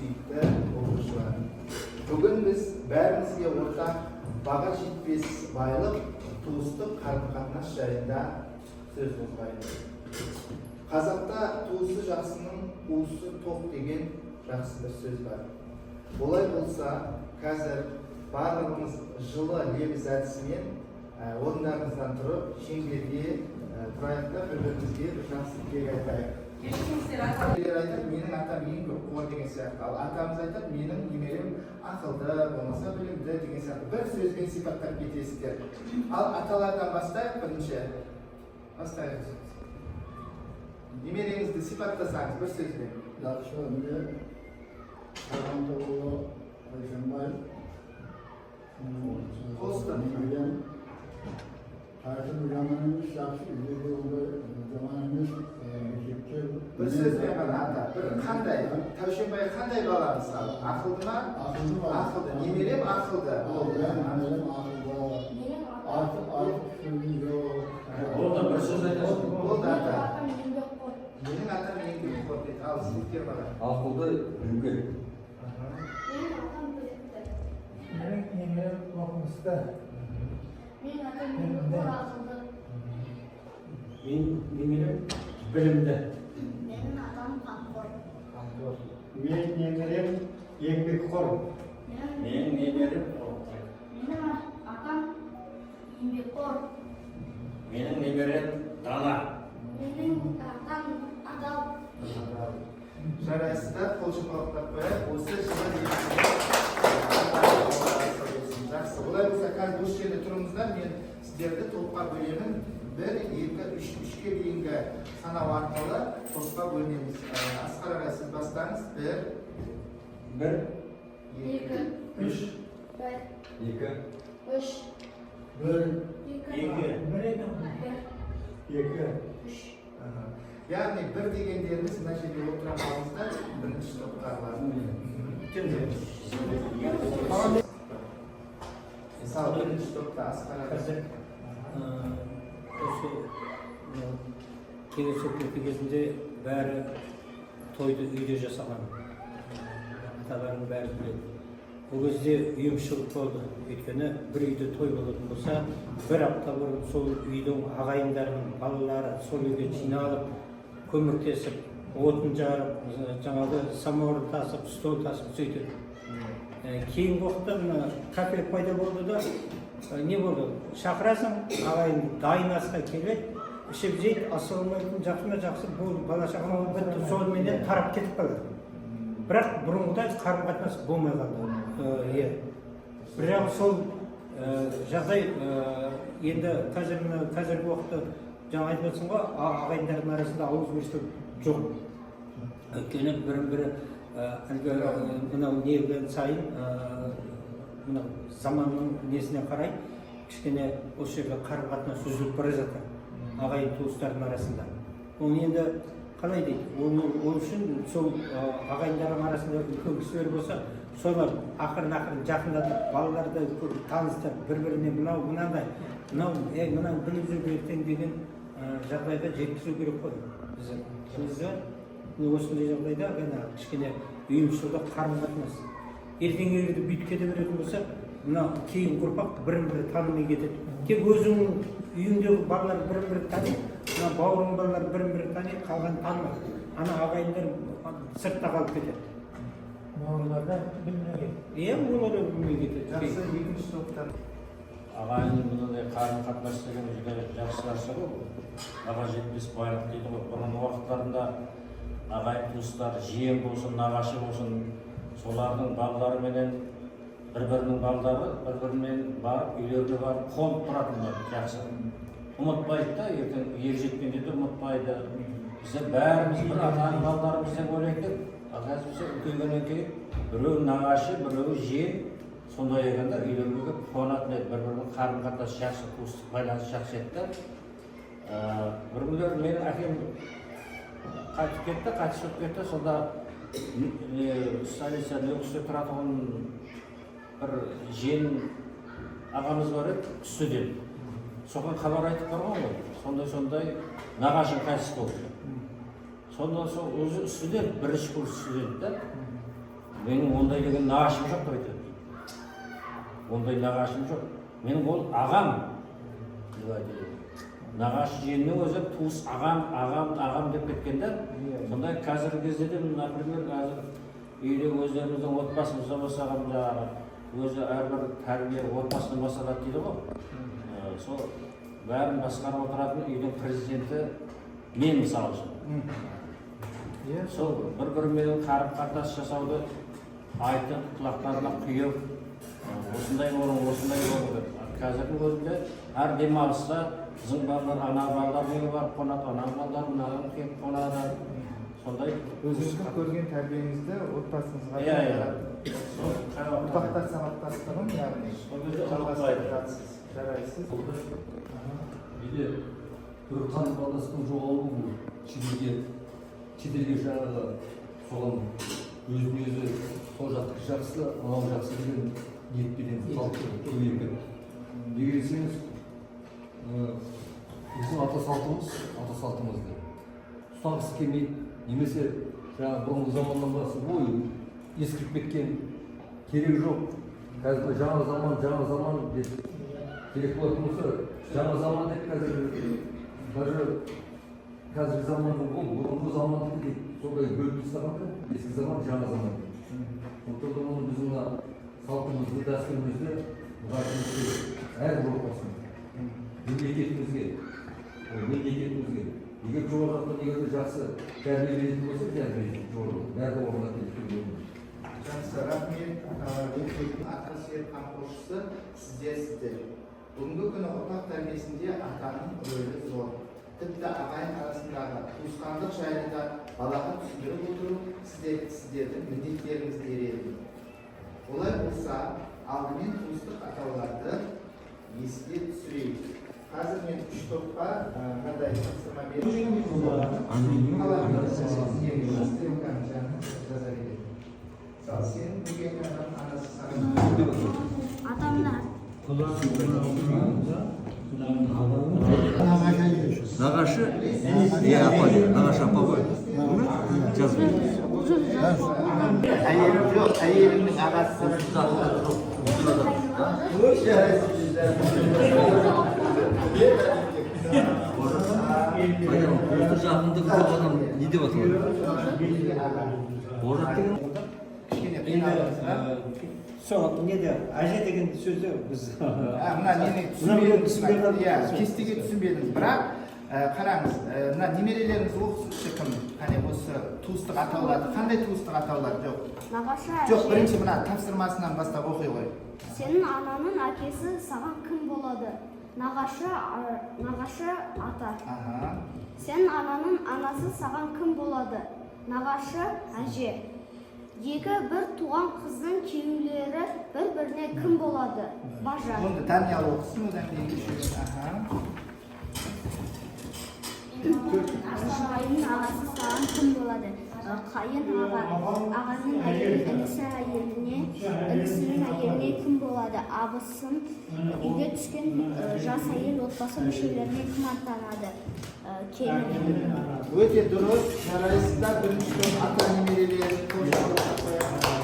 suyukta oluşlar. Bugün biz bärimizge ortak baga жетпес байлыk, туыстык карым-катнаш жайында сөз козгойлук. Казакта туысы жаксынын уусу ток деген жакшы бир сөз бар. Олай болса, қазір барлығымыз жылы лебіз әдісімен орындарымыздан тұрып, шеңберге тұрайық та бір-бірімізге бір жақсы тілек айтайық. Менің атам ең көп қуар деген сияқты. Ал атамыз айтады, менің немерем ақылды, болмаса білімді деген сияқты. Бір сөзбен сипаттап кетесіздер. Ал аталардан бастайық бірінші. Бастайық. Немереңізді сипаттасаңыз бір сөзбен. Жақсы, менде Сағанды ұлы Айшанбай, немерем Қайшын жаман емес, жақсы үйдегі ұлы жаман емес, мектепте. Bir сөзбен ғана ата, бір қандай, Тәушенбай қандай бала мысалы? Ақылды ма? Ақылды ма? Ақылды, немерем ақылды. Немерем ақылды, артық сөзі жоқ. Ол да бір сөз айтасың. Ол да ата. Менің атам еңбекқор дейді, ал сіздер бара. Ақылды жүгер. Менің атам білікті. Менің немерем оқымысты. Менің атам еңбекқор ақылды. Менің немерем білімді. Менің атам қамқор. Мен немерем еңбекқор. Менің немерем Менің атам еңбекқор. Менің немерем дана. Менің атам адал. Жарайсыздар, қол шапалақтап қояйық. Осы жылы жақсы. Олай болса, қазір осы жерде тұрыңыздар, мен сіздерді топқа бөлемін. 1, 2, 3, 3-ке дейінгі санау арқылы топқа бөлеміз. Асқар аға, сіз бастаңыз. 1, 2, 3, 1, 2, 3, 1, 2, 2, 3. яғни 1 дегендеріміз мына жерде отыра қалыңыздар, бірінші топтағылар. Мысалы, бірінші топта Асқар аға. Осы кеңес өкіметі кезінде бәрі тойды үйде жасаған. Аталардың бәрі біледі. Ол кезде үйімшілік болды. Өйткені бір үйде той болатын болса, бір апта бұрын сол үйдің ағайындарының балалары сол үйге жиналып, көмектесіп, отын жарып, жаңағы самауыр тасып, стол тасып сөйтеді. Кейінгі уақытта мына кафе пайда болды да, не болды? Шақырасың, ағайын дайын асқа келеді, ішіп жейді, асығылмайтын жақсы болды, бала-шағаның бітті, сонымен тарап кетіп қалды. Бірақ бұрынғыдай қарым-қатынас болмай қалды. Бірақ сол жағдай енді қазіргі уақытта жаңа айтып отырсың ғой, ағайындардың арасында ауызбіршілік жоқ. Өйткені бірін-бірі мынау неғілген сайын мынау заманның несіне қарай кішкене осы жерде қарым-қатынас үзіліп бара жатыр ағайын туыстардың арасында. Оны енді қалай дейді? Ол үшін сол ағайындардың арасында үлкен кісілер болса, солар ақырын жақындатып, балаларды таныстырып, бір-біріне мынандай, мынау біліп жүру керектен деген жағдайда жеткізу керек қой. Біз осындай жағдайда кішкене үйімшілдік қарым-қатынас. Ертеңгілерді бүйтіп кете беретін болса, мына кейін ұрпақ бірін-бірі танымай кетеді. Тек өзіңнің үйіңдегі балалар бірін-бірі таниды, мына бауырың балалар бірін-бірі таниды, қалған танымайды. Ана ағайындар сыртта қалып кетеді. Бауырларда білмей кетеді. Олар да білмей кетеді. Жақсы, екінші топтан. Ағайын мұндай қарым-қатынас деген жүзде жақсы нәрсе ғой. Аға жетпес байлық дейді ғой. Бұрын уақыттарында ағайын туыстар, жиен болсын, нағашы болсын, солардың балаларыменен бір-бірінің балалары бір-бірімен барып, үйлеріне барып, қонып тұратындар жақсы. Ұмытпайды да, ертең ер жеткенде де ұмытпайды. Біздер бәріміз бір атаның балаларымыз деп ойлайтын. Қазірше үлкейгеннен кейін біреуі нағашы, біреуі жиен, сондай егенде үйлерге келіп қуанатын еді, бір-бірінің қарым-қатынасы жақсы, туыстық байланыс жақсы еді. Бір күндері менің әкем қайтып кетті, сонда станицияда Нүкісте тұратын бір жиен ағамыз бар еді, студент. Соған хабар айтып барған ғой, сондай нағашым қайтыс болды. Сонда сол өзі студент, бірінші курс студент да. Менің ондай деген нағашым жоқ деп айтады. Ондай нағашым жоқ. Менің ол ағам деп айтады. Нағашы жиеннің өзі туыс ағам деп кеткенде, сонда қазіргі кезде де, например, қазір үйде өздеріміздің отбасымызда болсаған жаңағы өзі әрбір тәрбие отбасынан басталады дейді ғой. Сол бәрін басқарып отыратын үйдің президенті мен мысалы үшін. Сол бір-бірімен қарым-қатынас жасауды айтып, құлақтарына құйып, осындай болу керек. Қазірдің өзінде әр демалыста біздің балалар ана балалар үйіне барып қонады, ана балалар мынадан келіп қонады. Сондай Өзіңіздің көрген тәрбиеңізді отбасыңызға ұрпақтар сабақтастығын, яғни жалғастырып жатсыз, жарайсыз. Или бір қан баласының жоғалуы шетелге жаңағы соған өзін өзі сол жақтікі жақсы, анау жақсы деген ниетпенен көбейіп. Неге десеңіз, біздің ата салтымызды ұстағысы келмейді, немесе жаңағы бұрынғы заманнан басы ескіріп кеткен, керек жоқ. Қазір жаңа заман деп керек болатын болса, жаңа заман деп қазіргі заманның бұрынғы замандікі деп солай бөліп тастаған, ескі заман, жаңа заман. Сондықтан оны біздің салтымызды, дәстүрімізді әр отбасына, мемлекетімізге, егер жоғары жақтан егер жақсы тәрбие беретін болса, бәрі орнатылады. Жақсы, рахмет. Ата сүйек қамқоршысы сіздер. Бүгінгі күні ұрпақ тәрбиесінде атаның рөлі зор. Тіпті ағайын арасындағы туысқандық жайлы да балаға түсіндіріп отыру сіздердің міндеттеріңізді береді. Олай болса, алдымен туыстық атауларды еске түсірейік. Қазір мен 3 топқа мынадай тапсырма беремін. Сен бөген адамның анасы саған Адамдар. Нағашы, нағашы апа ғой. Жазып әйелім жоқ, әйелімнің ағасы. жақындығы жоқ адам не деп аталады? Ожат деген Кішкене қиналдыңыз ба? Сол неде әже деген сөзді біз Мына нені түсінбедіңіз, кестеге түсінбедіңіз. Бірақ қараңыз, мына немерелеріңіз оқысыншы кім? Қане осы туыстық атауларды, қандай туыстық атаулар жоқ? Нағашы Жоқ, әже. бірінші мына тапсырмасынан бастап оқи ғой. Сенің ананың әкесі саған кім болады? Нағашы ата. Сенің ананың анасы саған кім болады? Нағашы әже. Екі бір туған қыздың күйеулері бір-біріне кім болады? Бажа. Онда Даниял оқысын, одан кейін Ағайынның ағасы саған кім болады? Қайын ағаның әйелі інісінің әйеліне кім болады? Абысын үйге түскен жас әйел отбасы мүшелеріне кім аттанады? Келін. өте дұрыс, жарайсыздар. Бірінші топ ата немерелерін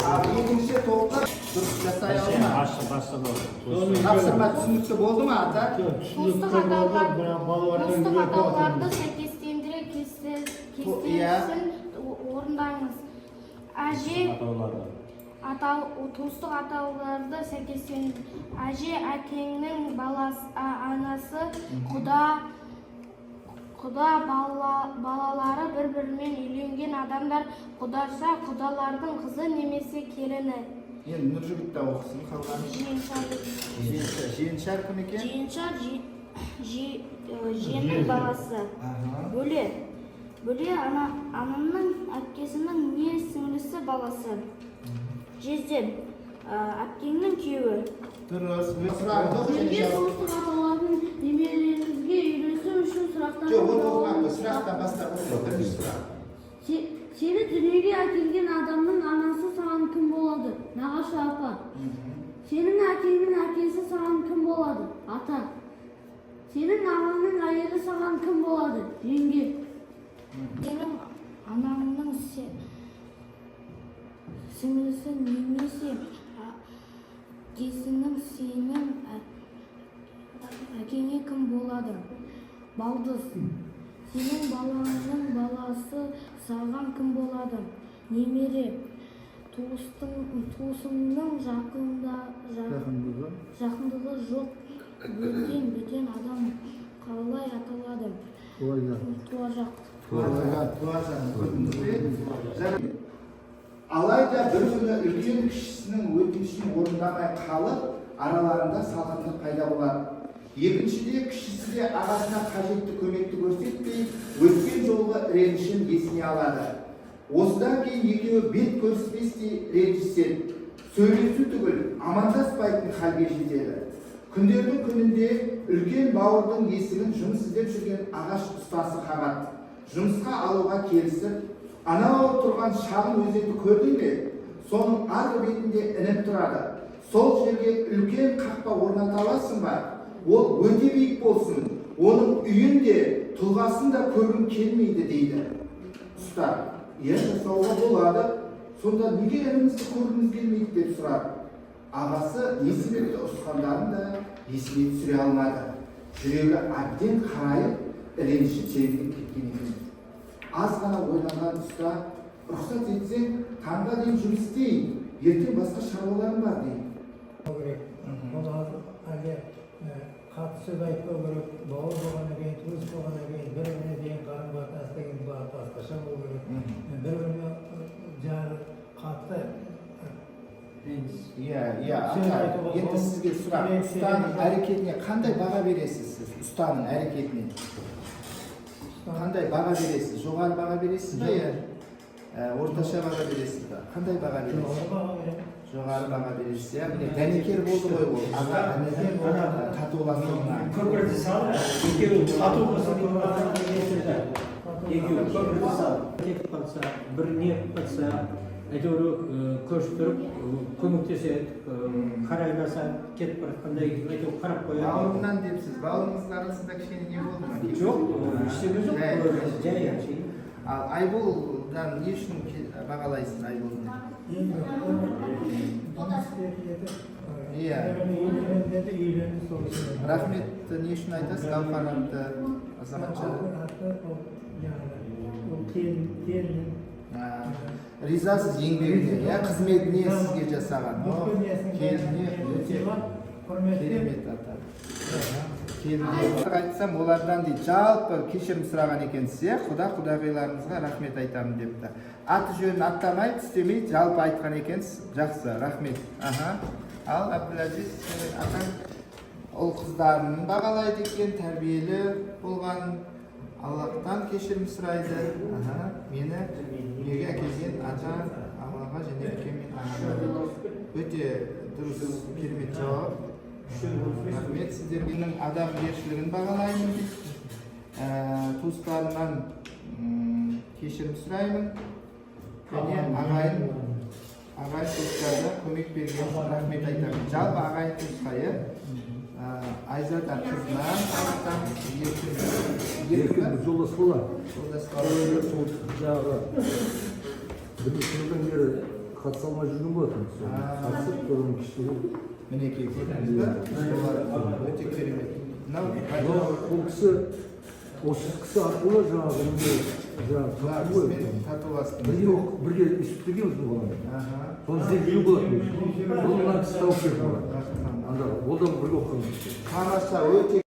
ал екінші топты дұрыс жасай алма. Тапсырма түсінікті болды ма ата? Туыстық атауларды сәйкестендіре кестесін орындаңыз. Әже туыстық атауларды сәйкестендір. Әже әкеңнің анасы, құда балалары бір-бірімен үйленген адамдар, құдаша құдалардың қызы немесе келіні. Енді Нұржігіт та оқысын, қалған. Жиеншар кім екен? Жиеншар жиеннің баласы. Бөле ананың әпкесінің не сіңлісі баласы. Жезден әпкеңнің күйеуі. Дұрыс. Сізге туыстық атаулардың немерелеріңізге үйлесу үшін сұрақтар. Жоқ, оны оқымақ. Сұрақтан бастап бірінші сұрақ. Сені дүниеге әкелген адамның анасы саған кім болады? Нағашы апа. Сенің әкеңнің әкесі саған кім болады? Ата. Сенің ағаңның әйелі саған кім болады? Жеңге. Сенің анаңның сіңлісі немесе әкесінің сенің әкеңе кім болады? Балдыз. Сенің балаңның баласы саған кім болады? Немере. Туысыңның жақындығы жоқ бөтен адам қалай аталады? Туажақ. Алайда бір күні үлкен кішісінің өтінішін орындамай қалып, араларында салғындық пайда болады. Екіншіде кішісі де ағасына қажетті көмекті көрсетпей, өткен жолғы ренішін есіне алады. Осыдан кейін екеуі бет көріспестей ренжіседі. Сөйлесу түгіл, амандаспайтын халге жетеді. Күндердің күнінде үлкен бауырдың есігін жұмыс іздеп жүрген ағаш ұстасы қағады. Жұмысқа алуға келісіп, анау тұрған шағын өзенді көрдің бе? Соның арғы бетінде ініп тұрады. Сол жерге үлкен қақпа орната аласың ба? Ол өте биік болсын. Оның үйін де, тұлғасын да көргім келмейді дейді. Ұста, жасауға болады. Сонда неге інімізді көргіміз келмейді деп сұрады. Ағасы не себепті ұрысқандарын да есіне түсіре алмады. Жүрегі әбден қарайып, іреніші тереңдеп кеткен екен. Аз ғана ойланған тұста, рұқсат етсең, таңға дейін жұмыс істейін, ертең басқа шаруаларым бар дейін. Ол әлде қатты сөз айтпау керек, бауыр болғаннан кейін, туыс болғаннан кейін, бір-біріне деген қарым-қатынас деген басқаша болу керек. Бір-біріне жаңағы қатты Енді сізге сұрақ, ұстаның әрекетіне қандай баға бересіз сіз? Ұстаның әрекетіне қандай баға бересіз? Жоғары баға бересіз бе? Орташа баға бересіз бе? Қандай баға бересіз? Жоғары баға бересіз. Міне дәнекер болды ғой ол. Татуласуына. Көпірді салып, екеуі тату болса, екеуі көпірді салып, кетіп қалса, бір не қалса, әйтеуір көрістіріп, көмектеседі, қарайласа, кетіп баратқандай, әйтеуір қарап қояды. Бауырымнан депсіз, бауырыңыздың арасында кішкене не болды ма? Жоқ, ештеңе жоқ, жай әншейін. Ал Айболдан не үшін бағалайсыз Айболдан? Рахметті не үшін айтасыз? Гаухар атты азаматша. Ризасыз еңбегіне, қызметіне сізге жасаған. Келіне өте керемет атады. Айтсам олардан дейді, жалпы кешірім сұраған екенсіз, құдағиларыңызға рахмет айтамын депті. Аты жөнін аттамай, түстемей, жалпы айтқан екенсіз, жақсы, рахмет. Ал Абдуләзиз атаң ол қыздарын бағалайды екен, тәрбиелі болған, Аллахтан кешірім сұрайды. Мені дүниеге әкелген ата, Аллаға және әкем мен ағама. Өте дұрыс, керемет жауап. Рахмет сіздерге адамгершілігін бағалаймын. Туыстарымнан кешірім сұраймын. Және ағайын туыстарына көмек берген рахмет айтамын. Жалпы ағайын туысқа, Айзат қызынан Еркін жолдас бола. жолдас Жаңағы бірнеше жылдан бері қатыса алмай жүрген болатын. Қатысып көрген кішілігі. мінекей көрдіңіз бе? Өте керемет. Ол кісі, осы кісі арқылы жаңағы татуластым. бірге есептеген өзің болған. Соны іздеп болады. Ол мына кісі тауып берді. Ол да бірге оқыған. Тамаша, өте